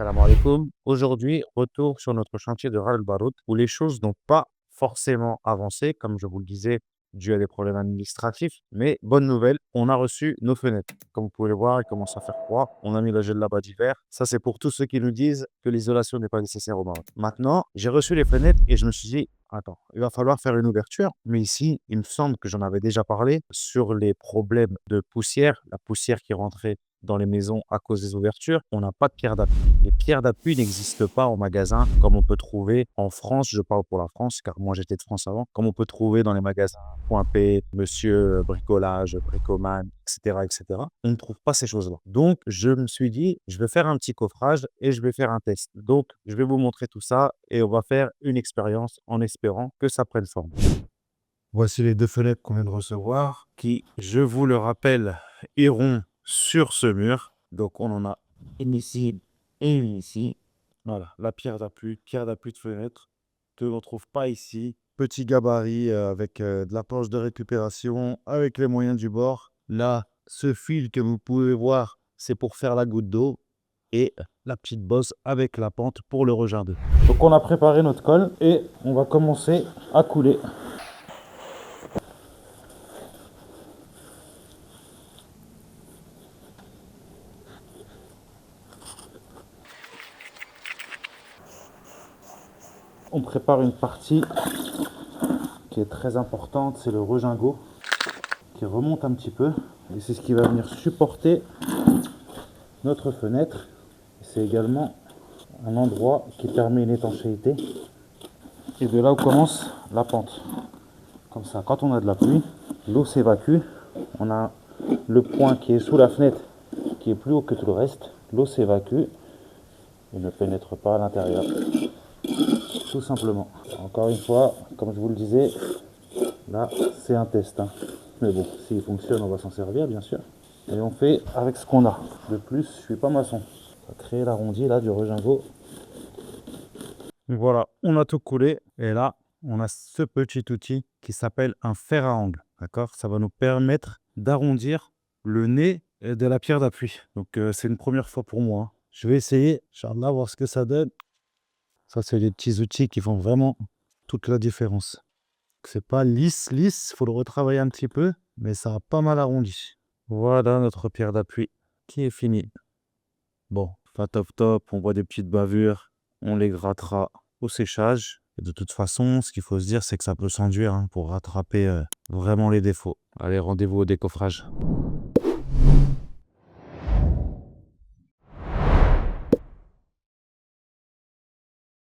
Salam alaikum. Aujourd'hui, retour sur notre chantier de Ras El Baroud où les choses n'ont pas forcément avancé, comme je vous le disais, dû à des problèmes administratifs. Mais bonne nouvelle, on a reçu nos fenêtres. Comme vous pouvez le voir, il commence à faire froid. On a mis la là-bas d'hiver. Ça, c'est pour tous ceux qui nous disent que l'isolation n'est pas nécessaire au Maroc. Maintenant, j'ai reçu les fenêtres et je me suis dit, attends, il va falloir faire une ouverture. Mais ici, il me semble que j'en avais déjà parlé sur les problèmes de poussière, la poussière qui rentrait dans les maisons à cause des ouvertures. On n'a pas de pierre d'appui. Les pierres d'appui n'existent pas en magasin comme on peut trouver en France. Je parle pour la France, car moi j'étais de France avant. Comme on peut trouver dans les magasins Point P, Monsieur Bricolage, Bricoman, etc., etc. On ne trouve pas ces choses-là. Donc, je me suis dit, je vais faire un petit coffrage et je vais faire un test. Donc, je vais vous montrer tout ça et on va faire une expérience en espérant que ça prenne forme. Voici les deux fenêtres qu'on vient de recevoir qui, je vous le rappelle, iront sur ce mur. Donc, on en a une ici et une ici. Voilà, la pierre d'appui de fenêtre. Tu ne retrouves pas ici. Petit gabarit avec de la planche de récupération, avec les moyens du bord. Là, ce fil que vous pouvez voir, c'est pour faire la goutte d'eau. Et la petite bosse avec la pente pour le rejoint 2. Donc, on a préparé notre colle et on va commencer à couler. On prépare une partie qui est très importante, c'est le rejingot qui remonte un petit peu et c'est ce qui va venir supporter notre fenêtre. C'est également un endroit qui permet une étanchéité et de là où commence la pente. Comme ça, quand on a de la pluie, l'eau s'évacue. On a le point qui est sous la fenêtre qui est plus haut que tout le reste. L'eau s'évacue et ne pénètre pas à l'intérieur. Tout simplement. Encore une fois, comme je vous le disais, là c'est un test. Mais bon, s'il fonctionne, on va s'en servir bien sûr. Et on fait avec ce qu'on a. De plus, je suis pas maçon. On va créer l'arrondi là du rejingot. Voilà, on a tout coulé. Et là, on a ce petit outil qui s'appelle un fer à angle. D'accord? Ça va nous permettre d'arrondir le nez de la pierre d'appui. Donc c'est une première fois pour moi. Je vais essayer, Inch'Allah, voir ce que ça donne. Ça, c'est des petits outils qui font vraiment toute la différence. C'est pas lisse, il faut le retravailler un petit peu, mais ça a pas mal arrondi. Voilà notre pierre d'appui qui est finie. Bon, pas top, on voit des petites bavures, on les grattera au séchage. Et de toute façon, ce qu'il faut se dire, c'est que ça peut s'enduire pour rattraper vraiment les défauts. Allez, rendez-vous au décoffrage.